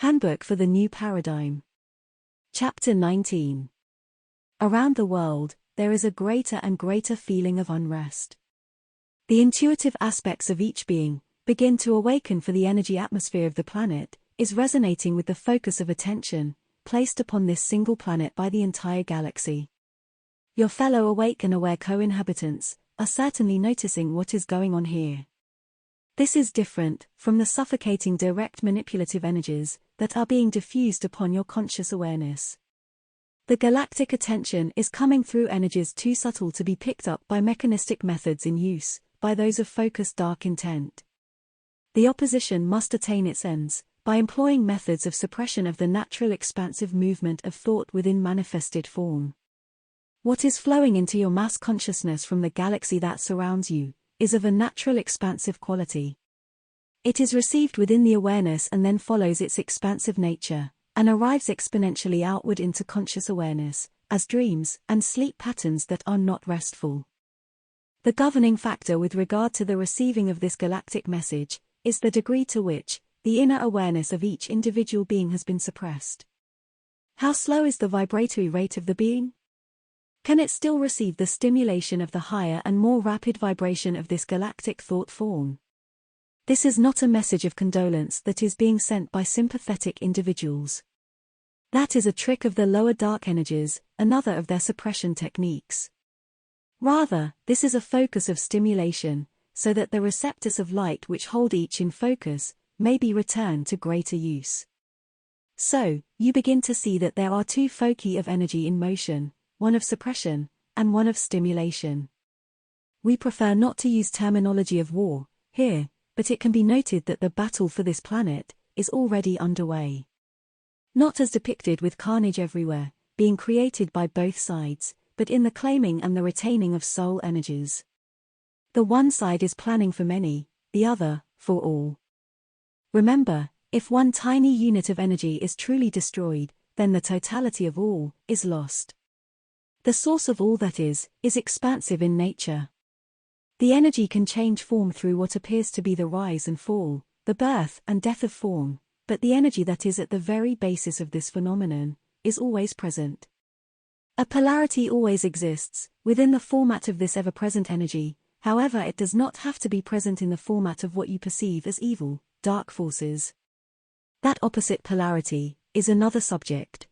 Handbook for the New Paradigm. Chapter 19. Around the world, there is a greater and greater feeling of unrest. The intuitive aspects of each being begin to awaken, for the energy atmosphere of the planet is resonating with the focus of attention placed upon this single planet by the entire galaxy. Your fellow awake and aware co-inhabitants are certainly noticing what is going on here. This is different from the suffocating direct manipulative energies that are being diffused upon your conscious awareness. The galactic attention is coming through energies too subtle to be picked up by mechanistic methods in use by those of focused dark intent. The opposition must attain its ends by employing methods of suppression of the natural expansive movement of thought within manifested form. What is flowing into your mass consciousness from the galaxy that surrounds you is of a natural expansive quality. It is received within the awareness and then follows its expansive nature, and arrives exponentially outward into conscious awareness, as dreams and sleep patterns that are not restful. The governing factor with regard to the receiving of this galactic message is the degree to which the inner awareness of each individual being has been suppressed. How slow is the vibratory rate of the being? Can it still receive the stimulation of the higher and more rapid vibration of this galactic thought form? This is not a message of condolence that is being sent by sympathetic individuals. That is a trick of the lower dark energies, another of their suppression techniques. Rather, this is a focus of stimulation, so that the receptors of light which hold each in focus may be returned to greater use. So, you begin to see that there are two foci of energy in motion, one of suppression, and one of stimulation. We prefer not to use terminology of war here, but it can be noted that the battle for this planet is already underway. Not as depicted with carnage everywhere, being created by both sides, but in the claiming and the retaining of soul energies. The one side is planning for many, the other, for all. Remember, if one tiny unit of energy is truly destroyed, then the totality of all is lost. The source of all that is expansive in nature. The energy can change form through what appears to be the rise and fall, the birth and death of form, but the energy that is at the very basis of this phenomenon is always present. A polarity always exists within the format of this ever-present energy, however it does not have to be present in the format of what you perceive as evil, dark forces. That opposite polarity is another subject.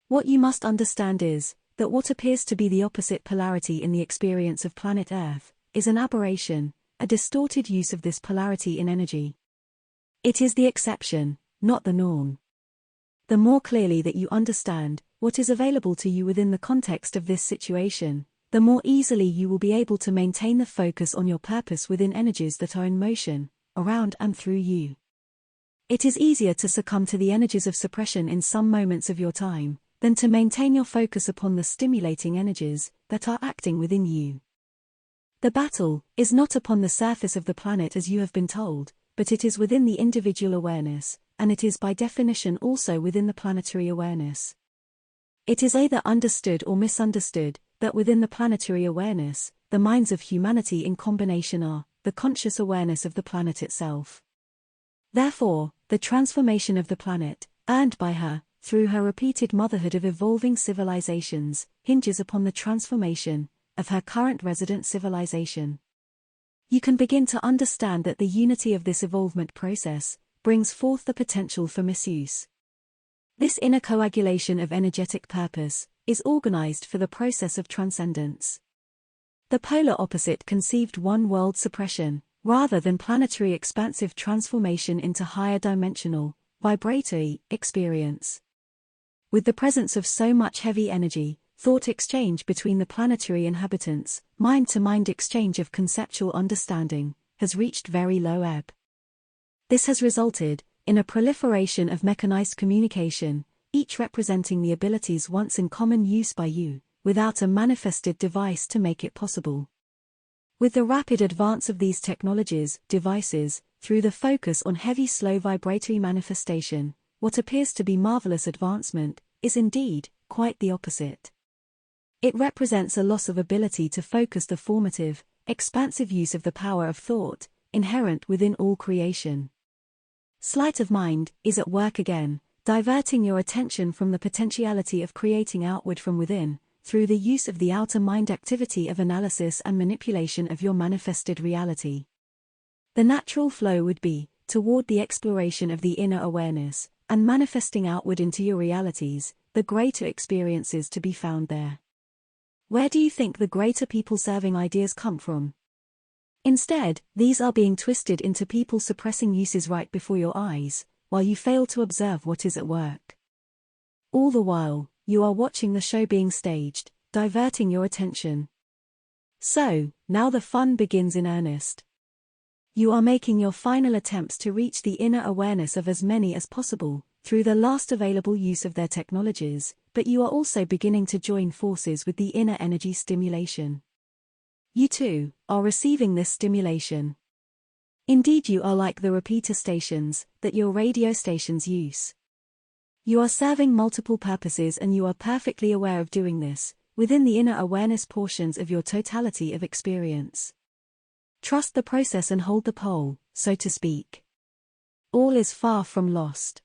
What you must understand is that what appears to be the opposite polarity in the experience of planet Earth is an aberration, a distorted use of this polarity in energy. It is the exception, not the norm. The more clearly that you understand what is available to you within the context of this situation, the more easily you will be able to maintain the focus on your purpose within energies that are in motion, around and through you. It is easier to succumb to the energies of suppression in some moments of your time, than to maintain your focus upon the stimulating energies that are acting within you. The battle is not upon the surface of the planet as you have been told, but it is within the individual awareness, and it is by definition also within the planetary awareness. It is either understood or misunderstood that within the planetary awareness, the minds of humanity in combination are the conscious awareness of the planet itself. Therefore, the transformation of the planet, earned by her, through her repeated motherhood of evolving civilizations, hinges upon the transformation of her current resident civilization. You can begin to understand that the unity of this evolvement process brings forth the potential for misuse. This inner coagulation of energetic purpose is organized for the process of transcendence. The polar opposite conceived one-world suppression, rather than planetary expansive transformation into higher dimensional, vibratory experience. With the presence of so much heavy energy, thought exchange between the planetary inhabitants, mind-to-mind exchange of conceptual understanding, has reached very low ebb. This has resulted in a proliferation of mechanized communication, each representing the abilities once in common use by you, without a manifested device to make it possible. With the rapid advance of these devices, through the focus on heavy slow vibratory manifestation, what appears to be marvelous advancement is indeed quite the opposite. It represents a loss of ability to focus the formative, expansive use of the power of thought, inherent within all creation. Sleight of mind is at work again, diverting your attention from the potentiality of creating outward from within, through the use of the outer mind activity of analysis and manipulation of your manifested reality. The natural flow would be toward the exploration of the inner awareness, and manifesting outward into your realities, the greater experiences to be found there. Where do you think the greater people-serving ideas come from? Instead, these are being twisted into people suppressing uses right before your eyes, while you fail to observe what is at work. All the while, you are watching the show being staged, diverting your attention. So, now the fun begins in earnest. You are making your final attempts to reach the inner awareness of as many as possible, through the last available use of their technologies, but you are also beginning to join forces with the inner energy stimulation. You too are receiving this stimulation. Indeed, you are like the repeater stations that your radio stations use. You are serving multiple purposes, and you are perfectly aware of doing this, within the inner awareness portions of your totality of experience. Trust the process and hold the pole, so to speak. All is far from lost.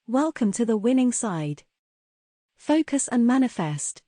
Welcome to the winning side. Focus and manifest.